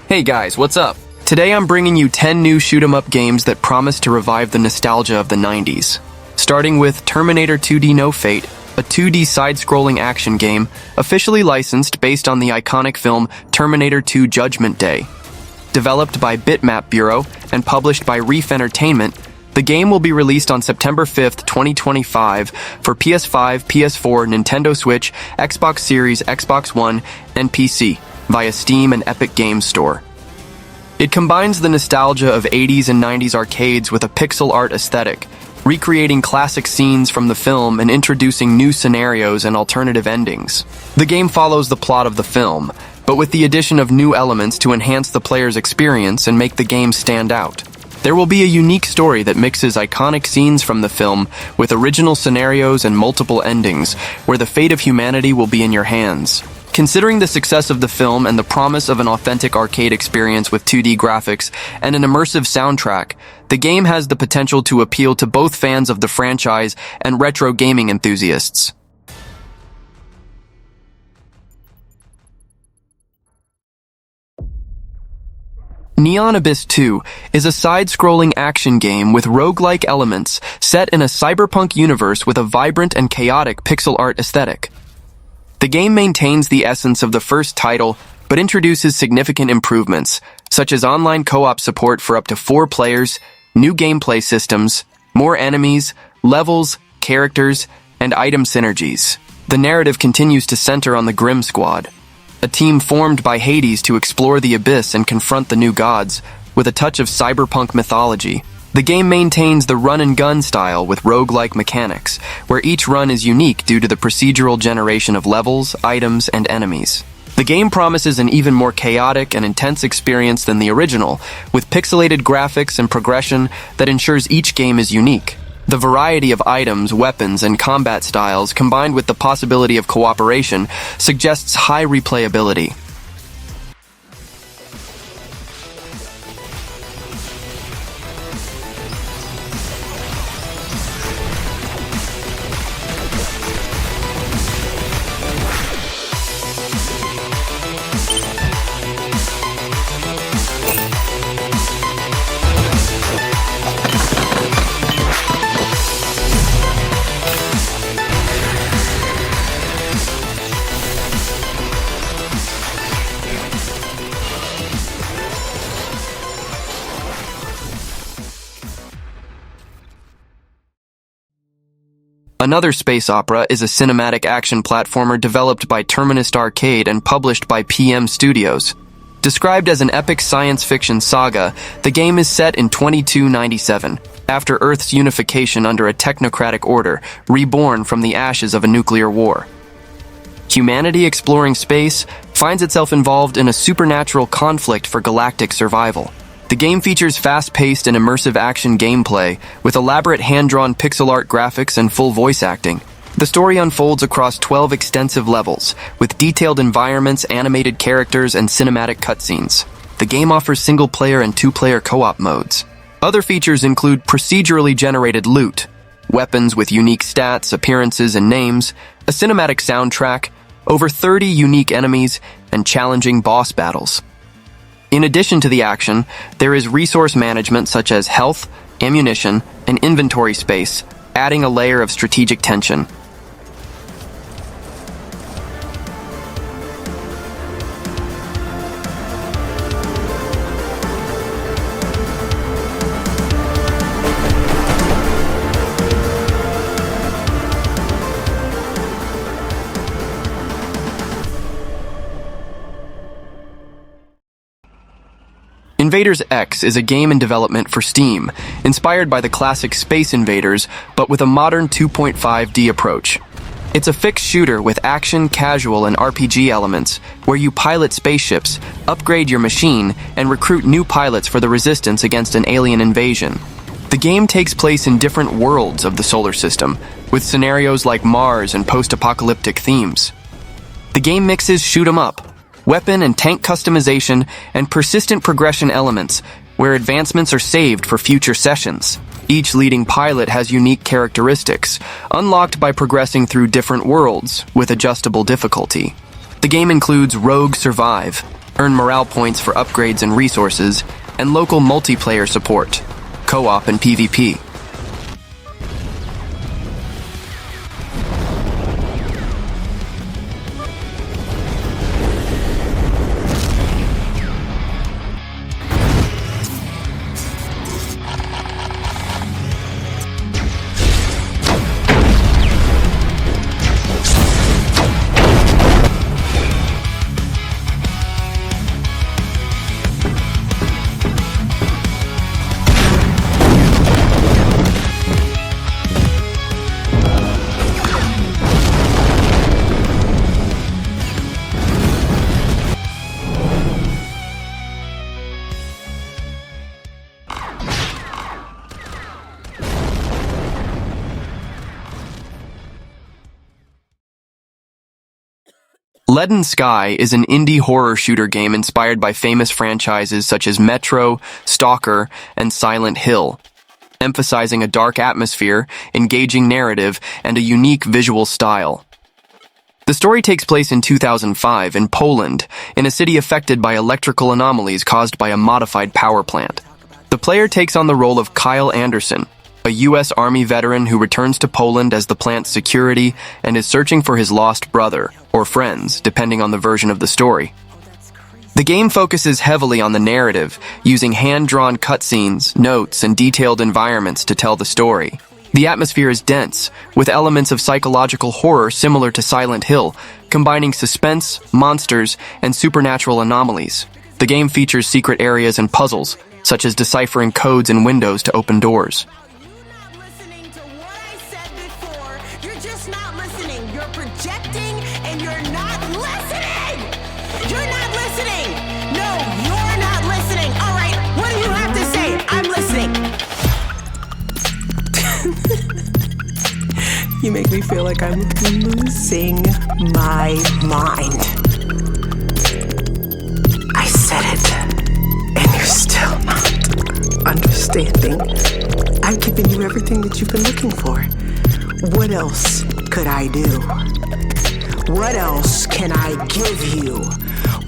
Hey guys, what's up? Today I'm bringing you 10 new shoot-'em-up games that promise to revive the nostalgia of the 90s. Starting with Terminator 2D No Fate, a 2D side-scrolling action game officially licensed based on the iconic film Terminator 2 Judgment Day. Developed by Bitmap Bureau and published by Reef Entertainment, the game will be released on September 5th, 2025 for PS5, PS4, Nintendo Switch, Xbox Series, Xbox One, and PC via Steam and Epic Games Store. It combines the nostalgia of 80s and 90s arcades with a pixel art aesthetic, recreating classic scenes from the film and introducing new scenarios and alternative endings. The game follows the plot of the film, but with the addition of new elements to enhance the player's experience and make the game stand out. There will be a unique story that mixes iconic scenes from the film with original scenarios and multiple endings, where the fate of humanity will be in your hands. Considering the success of the film and the promise of an authentic arcade experience with 2D graphics and an immersive soundtrack, the game has the potential to appeal to both fans of the franchise and retro gaming enthusiasts. Neon Abyss 2 is a side-scrolling action game with roguelike elements set in a cyberpunk universe with a vibrant and chaotic pixel art aesthetic. The game maintains the essence of the first title, but introduces significant improvements, such as online co-op support for up to 4 players, new gameplay systems, more enemies, levels, characters, and item synergies. The narrative continues to center on the Grim Squad, a team formed by Hades to explore the abyss and confront the new gods, with a touch of cyberpunk mythology. The game maintains the run-and-gun style with roguelike mechanics, where each run is unique due to the procedural generation of levels, items, and enemies. The game promises an even more chaotic and intense experience than the original, with pixelated graphics and progression that ensures each game is unique. The variety of items, weapons, and combat styles, combined with the possibility of cooperation, suggests high replayability. Another space opera is a cinematic action platformer developed by Terminus Arcade and published by PM Studios. Described as an epic science fiction saga, the game is set in 2297, after Earth's unification under a technocratic order, reborn from the ashes of a nuclear war. Humanity exploring space finds itself involved in a supernatural conflict for galactic survival. The game features fast-paced and immersive action gameplay, with elaborate hand-drawn pixel art graphics and full voice acting. The story unfolds across 12 extensive levels, with detailed environments, animated characters, and cinematic cutscenes. The game offers single-player and 2-player co-op modes. Other features include procedurally generated loot, weapons with unique stats, appearances, and names, a cinematic soundtrack, over 30 unique enemies, and challenging boss battles. In addition to the action, there is resource management such as health, ammunition, and inventory space, adding a layer of strategic tension. Invaders X is a game in development for Steam, inspired by the classic Space Invaders, but with a modern 2.5D approach. It's a fixed shooter with action, casual, and RPG elements, where you pilot spaceships, upgrade your machine, and recruit new pilots for the resistance against an alien invasion. The game takes place in different worlds of the solar system, with scenarios like Mars and post-apocalyptic themes. The game mixes shoot-'em-up, weapon and tank customization, and persistent progression elements, where advancements are saved for future sessions. Each leading pilot has unique characteristics, unlocked by progressing through different worlds with adjustable difficulty. The game includes Rogue Survive, earn morale points for upgrades and resources, and local multiplayer support, co-op and PvP. Leaden Sky is an indie horror shooter game inspired by famous franchises such as Metro, Stalker, and Silent Hill, emphasizing a dark atmosphere, engaging narrative, and a unique visual style. The story takes place in 2005 in Poland, in a city affected by electrical anomalies caused by a modified power plant. The player takes on the role of Kyle Anderson, a U.S. Army veteran who returns to Poland as the plant's security and is searching for his lost brother, or friends, depending on the version of the story. The game focuses heavily on the narrative, using hand-drawn cutscenes, notes, and detailed environments to tell the story. The atmosphere is dense, with elements of psychological horror similar to Silent Hill, combining suspense, monsters, and supernatural anomalies. The game features secret areas and puzzles, such as deciphering codes and windows to open doors. You make me feel like I'm losing my mind. I said it, and you're still not understanding. I've given you everything that you've been looking for. What else could I do? What else can I give you?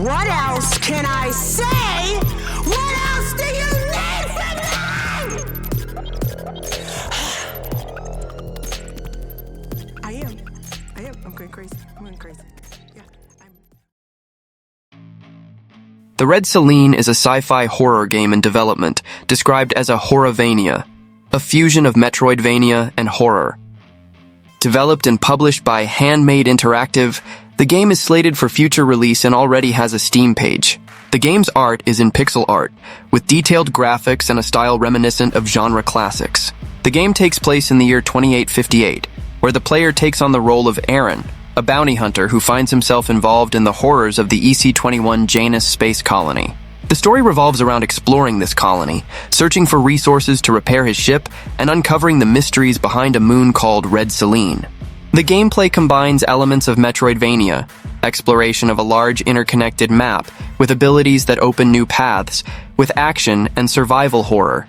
What else can I say? What else do you need from me? I'm going crazy. Yeah, The Red Selene is a sci-fi horror game in development, described as a horrorvania, a fusion of Metroidvania and horror. Developed and published by Handmade Interactive, the game is slated for future release and already has a Steam page. The game's art is in pixel art, with detailed graphics and a style reminiscent of genre classics. The game takes place in the year 2858, where the player takes on the role of Aaron, a bounty hunter who finds himself involved in the horrors of the EC-21 Janus space colony. The story revolves around exploring this colony, searching for resources to repair his ship, and uncovering the mysteries behind a moon called Red Selene. The gameplay combines elements of Metroidvania, exploration of a large interconnected map with abilities that open new paths, with action and survival horror.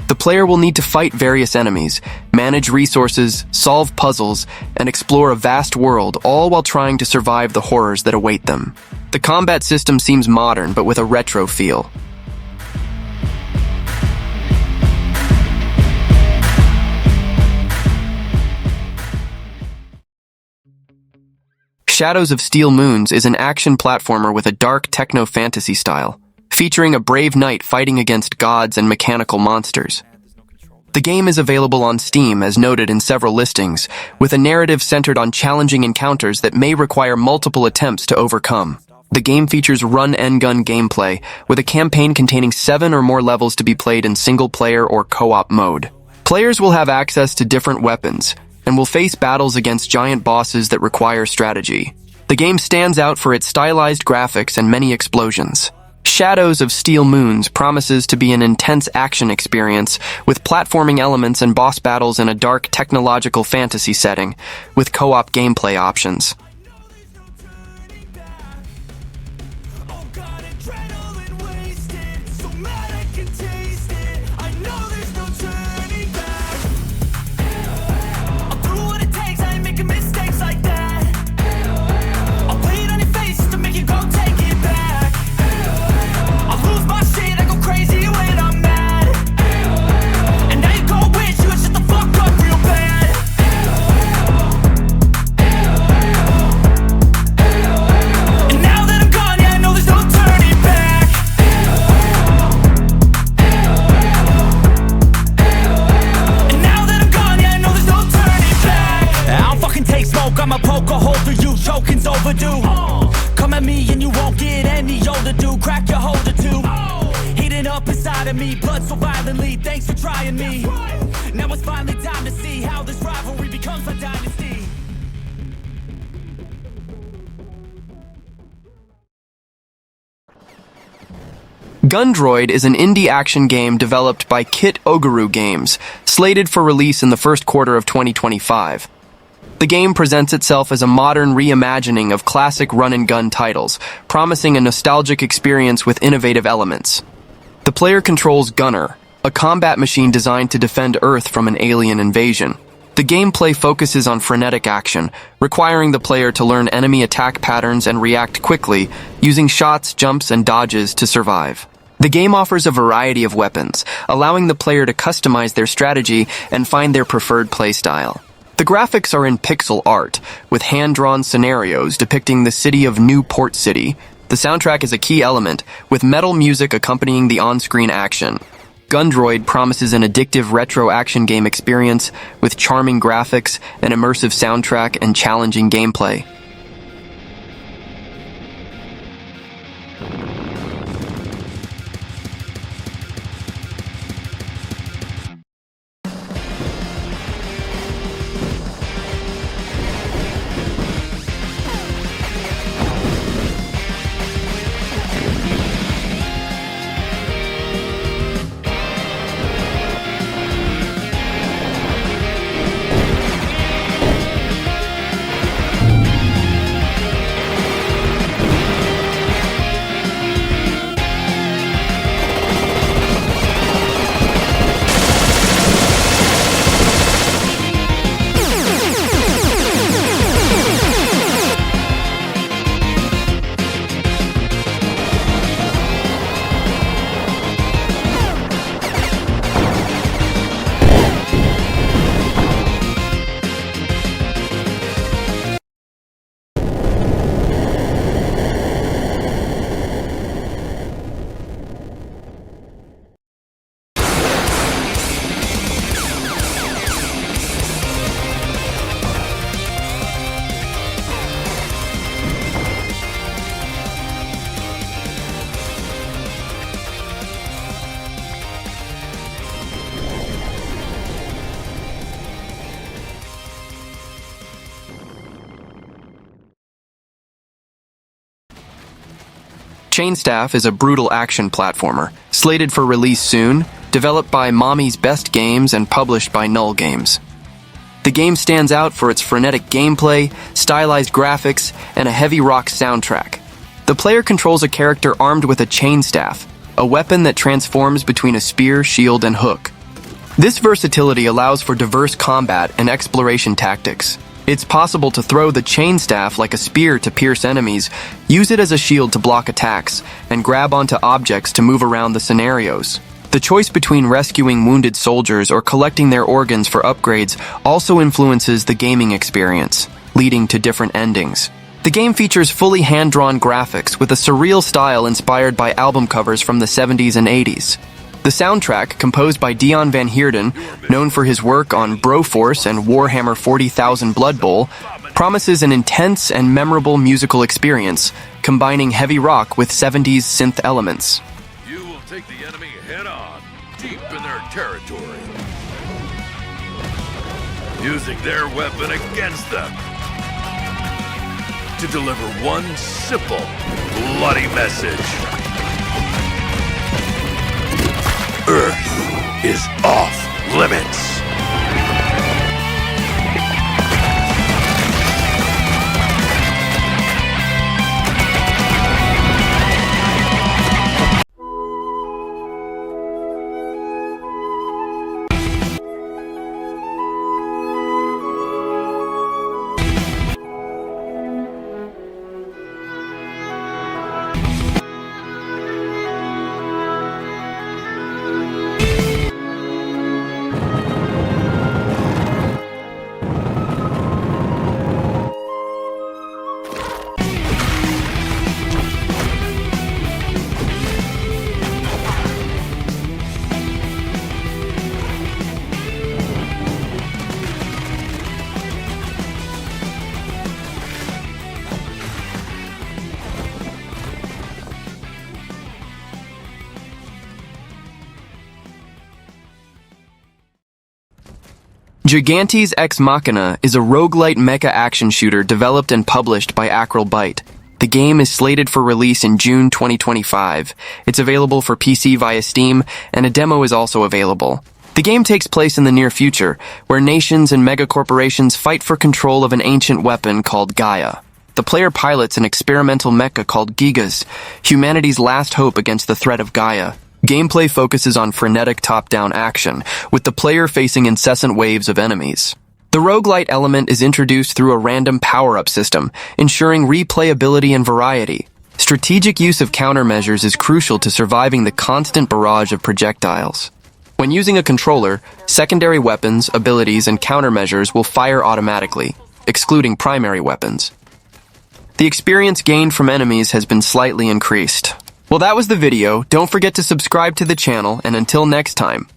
The player will need to fight various enemies, manage resources, solve puzzles, and explore a vast world, all while trying to survive the horrors that await them. The combat system seems modern, but with a retro feel. Shadows of Steel Moons is an action platformer with a dark techno-fantasy style, featuring a brave knight fighting against gods and mechanical monsters. The game is available on Steam, as noted in several listings, with a narrative centered on challenging encounters that may require multiple attempts to overcome. The game features run-and-gun gameplay, with a campaign containing 7 or more levels to be played in single-player or co-op mode. Players will have access to different weapons, and will face battles against giant bosses that require strategy. The game stands out for its stylized graphics and many explosions. Shadows of Steel Moons promises to be an intense action experience with platforming elements and boss battles in a dark technological fantasy setting, with co-op gameplay options. shoulder do, crack your holder too. Heating up inside of me, blood so violently, thanks for trying me. Now it's finally time to see how this rivalry becomes a dynasty. Gundroid is an indie action game developed by Kit Oguru Games, slated for release in the first quarter of 2025. The game presents itself as a modern reimagining of classic run-and-gun titles, promising a nostalgic experience with innovative elements. The player controls Gunner, a combat machine designed to defend Earth from an alien invasion. The gameplay focuses on frenetic action, requiring the player to learn enemy attack patterns and react quickly, using shots, jumps, and dodges to survive. The game offers a variety of weapons, allowing the player to customize their strategy and find their preferred playstyle. The graphics are in pixel art, with hand-drawn scenarios depicting the city of Newport City. The soundtrack is a key element, with metal music accompanying the on-screen action. Gundroid promises an addictive retro action game experience with charming graphics, an immersive soundtrack, and challenging gameplay. ChainStaff is a brutal action platformer, slated for release soon, developed by Mommy's Best Games and published by Null Games. The game stands out for its frenetic gameplay, stylized graphics, and a heavy rock soundtrack. The player controls a character armed with a ChainStaff, a weapon that transforms between a spear, shield, and hook. This versatility allows for diverse combat and exploration tactics. It's possible to throw the ChainStaff like a spear to pierce enemies, use it as a shield to block attacks, and grab onto objects to move around the scenarios. The choice between rescuing wounded soldiers or collecting their organs for upgrades also influences the gaming experience, leading to different endings. The game features fully hand-drawn graphics with a surreal style inspired by album covers from the 70s and 80s. The soundtrack, composed by Dion Van Heerden, known for his work on Broforce and Warhammer 40,000 Blood Bowl, promises an intense and memorable musical experience, combining heavy rock with 70s synth elements. You will take the enemy head-on, deep in their territory, using their weapon against them to deliver one simple, bloody message. Earth is off limits. Gigantes X Machina is a roguelite mecha action shooter developed and published by Byte. The game is slated for release in June 2025. It's available for PC via Steam, and a demo is also available. The game takes place in the near future, where nations and megacorporations fight for control of an ancient weapon called Gaia. The player pilots an experimental mecha called Gigas, humanity's last hope against the threat of Gaia. Gameplay focuses on frenetic top-down action, with the player facing incessant waves of enemies. The roguelite element is introduced through a random power-up system, ensuring replayability and variety. Strategic use of countermeasures is crucial to surviving the constant barrage of projectiles. When using a controller, secondary weapons, abilities, and countermeasures will fire automatically, excluding primary weapons. The experience gained from enemies has been slightly increased. Well, that was the video. Don't forget to subscribe to the channel, and until next time,